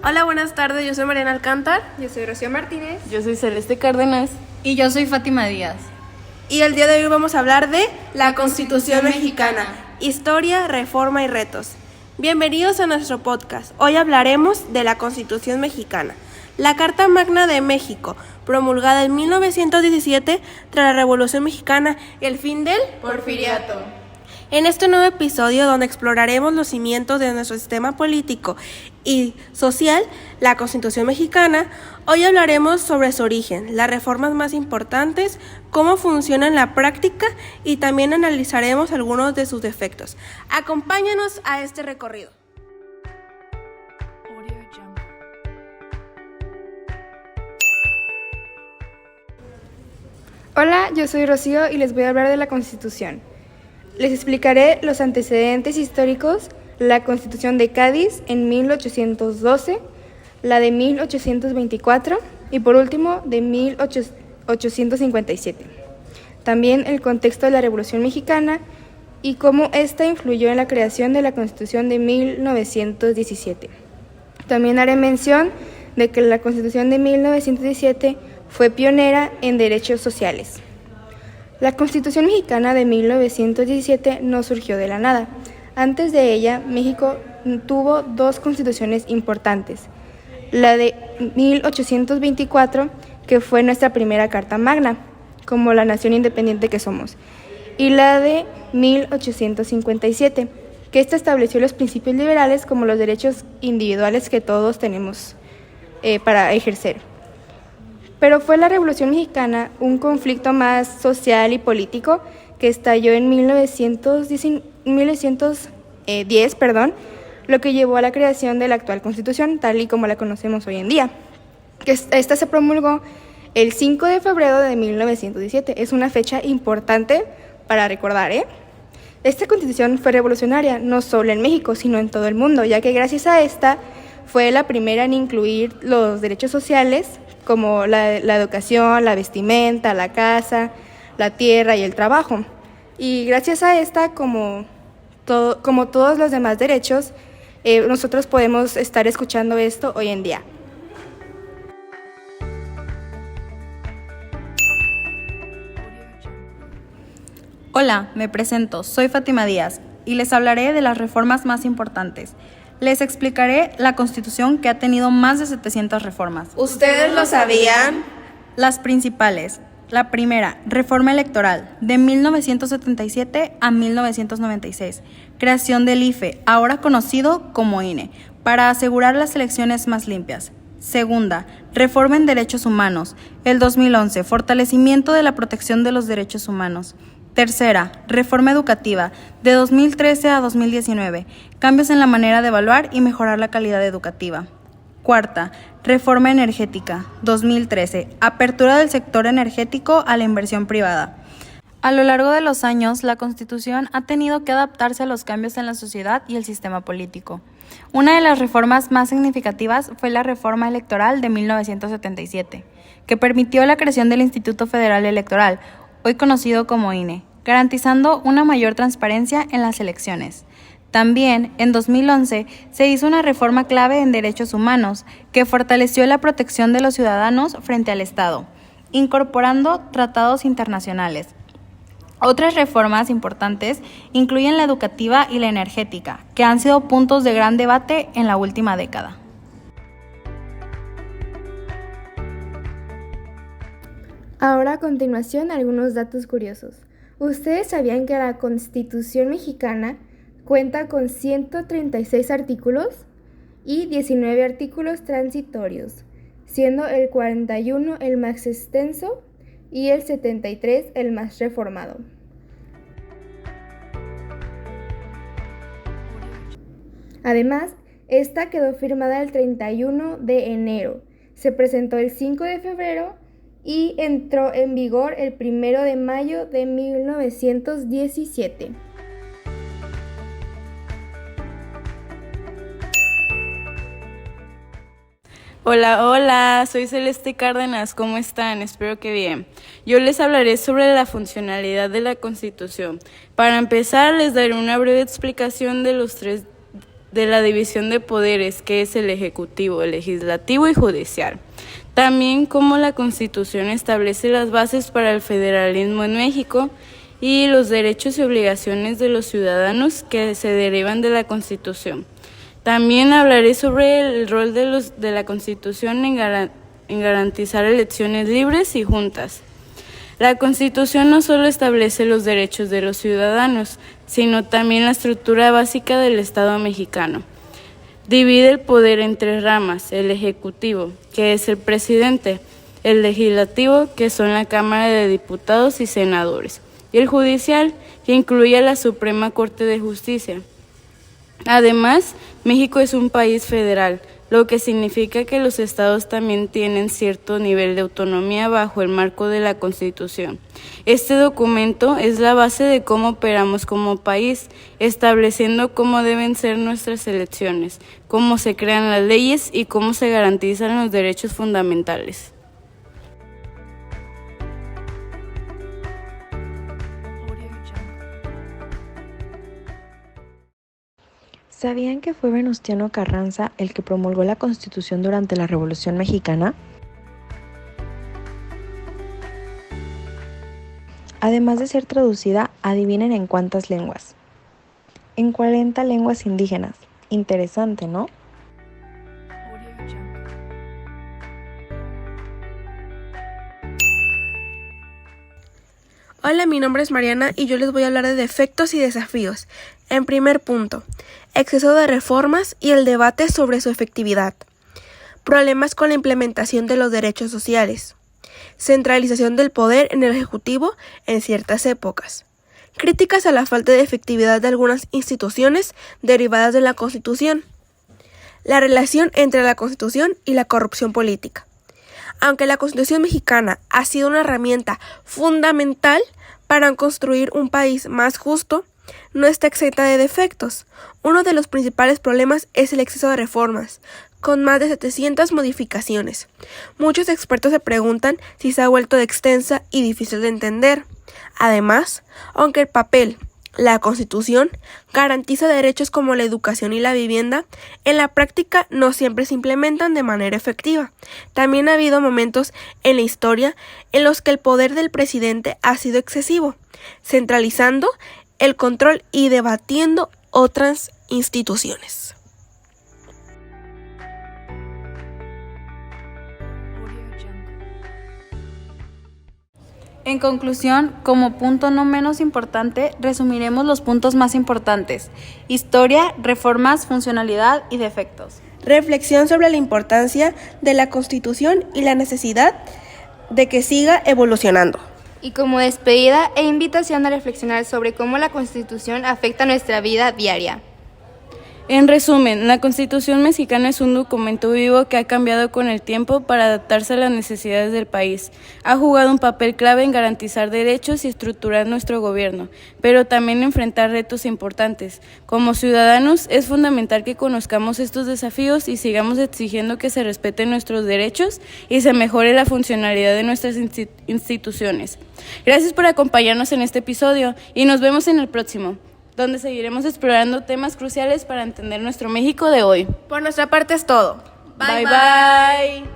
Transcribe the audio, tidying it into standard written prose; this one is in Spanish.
Hola, buenas tardes, yo soy Mariana Alcántar. Yo soy Rocío Martínez. Yo soy Celeste Cárdenas. Y yo soy Fátima Díaz. Y el día de hoy vamos a hablar de la Constitución Mexicana, historia, reforma y retos. Bienvenidos a nuestro podcast. Hoy hablaremos de la Constitución Mexicana, la Carta Magna de México, promulgada en 1917 tras la Revolución Mexicana y el fin del Porfiriato. En este nuevo episodio, donde exploraremos los cimientos de nuestro sistema político y social, la Constitución Mexicana, hoy hablaremos sobre su origen, las reformas más importantes, cómo funciona en la práctica y también analizaremos algunos de sus defectos. Acompáñanos a este recorrido. Hola, yo soy Rocío y les voy a hablar de la Constitución. Les explicaré los antecedentes históricos, la Constitución de Cádiz en 1812, la de 1824 y por último de 1857. También el contexto de la Revolución Mexicana y cómo ésta influyó en la creación de la Constitución de 1917. También haré mención de que la Constitución de 1917 fue pionera en derechos sociales. La Constitución Mexicana de 1917 no surgió de la nada. Antes de ella, México tuvo dos constituciones importantes. La de 1824, que fue nuestra primera Carta Magna, como la nación independiente que somos, y la de 1857, que esta estableció los principios liberales como los derechos individuales que todos tenemos para ejercer. Pero fue la Revolución Mexicana un conflicto más social y político que estalló en 1910, lo que llevó a la creación de la actual Constitución, tal y como la conocemos hoy en día. Esta se promulgó el 5 de febrero de 1917. Es una fecha importante para recordar, Esta Constitución fue revolucionaria, no solo en México, sino en todo el mundo, ya que gracias a esta fue la primera en incluir los derechos sociales, como la educación, la vestimenta, la casa, la tierra y el trabajo. Y gracias a esta, como todos los demás derechos, nosotros podemos estar escuchando esto hoy en día. Hola, me presento, soy Fátima Díaz y les hablaré de las reformas más importantes. Les explicaré la Constitución, que ha tenido más de 700 reformas. ¿Ustedes lo sabían? Las principales. La primera, reforma electoral, de 1977 a 1996. Creación del IFE, ahora conocido como INE, para asegurar las elecciones más limpias. Segunda, reforma en derechos humanos, el 2011, fortalecimiento de la protección de los derechos humanos. Tercera, reforma educativa, de 2013 a 2019, cambios en la manera de evaluar y mejorar la calidad educativa. Cuarta, reforma energética, 2013, apertura del sector energético a la inversión privada. A lo largo de los años, la Constitución ha tenido que adaptarse a los cambios en la sociedad y el sistema político. Una de las reformas más significativas fue la reforma electoral de 1977, que permitió la creación del Instituto Federal Electoral, hoy conocido como INE, garantizando una mayor transparencia en las elecciones. También, en 2011, se hizo una reforma clave en derechos humanos que fortaleció la protección de los ciudadanos frente al Estado, incorporando tratados internacionales. Otras reformas importantes incluyen la educativa y la energética, que han sido puntos de gran debate en la última década. Ahora, a continuación, algunos datos curiosos. ¿Ustedes sabían que la Constitución Mexicana cuenta con 136 artículos y 19 artículos transitorios, siendo el 41 el más extenso y el 73 el más reformado? Además, esta quedó firmada el 31 de enero, se presentó el 5 de febrero y entró en vigor el 1 de mayo de 1917. Hola, soy Celeste Cárdenas, ¿cómo están? Espero que bien. Yo les hablaré sobre la funcionalidad de la Constitución. Para empezar, les daré una breve explicación de de la división de poderes, que es el ejecutivo, el legislativo y judicial. También cómo la Constitución establece las bases para el federalismo en México y los derechos y obligaciones de los ciudadanos que se derivan de la Constitución. También hablaré sobre el rol de la Constitución en garantizar elecciones libres y justas. La Constitución no solo establece los derechos de los ciudadanos, sino también la estructura básica del Estado mexicano. Divide el poder en tres ramas: el Ejecutivo, que es el presidente; el Legislativo, que son la Cámara de Diputados y Senadores; y el Judicial, que incluye a la Suprema Corte de Justicia. Además, México es un país federal, lo que significa que los estados también tienen cierto nivel de autonomía bajo el marco de la Constitución. Este documento es la base de cómo operamos como país, estableciendo cómo deben ser nuestras elecciones, cómo se crean las leyes y cómo se garantizan los derechos fundamentales. ¿Sabían que fue Venustiano Carranza el que promulgó la Constitución durante la Revolución Mexicana? Además de ser traducida, adivinen en cuántas lenguas. En 40 lenguas indígenas. Interesante, ¿no? Hola, mi nombre es Mariana y yo les voy a hablar de defectos y desafíos. En primer punto, exceso de reformas y el debate sobre su efectividad. Problemas con la implementación de los derechos sociales. Centralización del poder en el Ejecutivo en ciertas épocas. Críticas a la falta de efectividad de algunas instituciones derivadas de la Constitución. La relación entre la Constitución y la corrupción política. Aunque la Constitución mexicana ha sido una herramienta fundamental para construir un país más justo, no está exenta de defectos. Uno de los principales problemas es el exceso de reformas, con más de 700 modificaciones. Muchos expertos se preguntan si se ha vuelto extensa y difícil de entender. Además, aunque el papel, la Constitución, garantiza derechos como la educación y la vivienda, en la práctica no siempre se implementan de manera efectiva. También ha habido momentos en la historia en los que el poder del presidente ha sido excesivo, centralizando el control y debatiendo otras instituciones. En conclusión, como punto no menos importante, resumiremos los puntos más importantes: historia, reformas, funcionalidad y defectos. Reflexión sobre la importancia de la Constitución y la necesidad de que siga evolucionando. Y como despedida e invitación a reflexionar sobre cómo la Constitución afecta nuestra vida diaria. En resumen, la Constitución mexicana es un documento vivo que ha cambiado con el tiempo para adaptarse a las necesidades del país. Ha jugado un papel clave en garantizar derechos y estructurar nuestro gobierno, pero también enfrentar retos importantes. Como ciudadanos, es fundamental que conozcamos estos desafíos y sigamos exigiendo que se respeten nuestros derechos y se mejore la funcionalidad de nuestras instituciones. Gracias por acompañarnos en este episodio y nos vemos en el próximo, donde seguiremos explorando temas cruciales para entender nuestro México de hoy. Por nuestra parte es todo. Bye bye.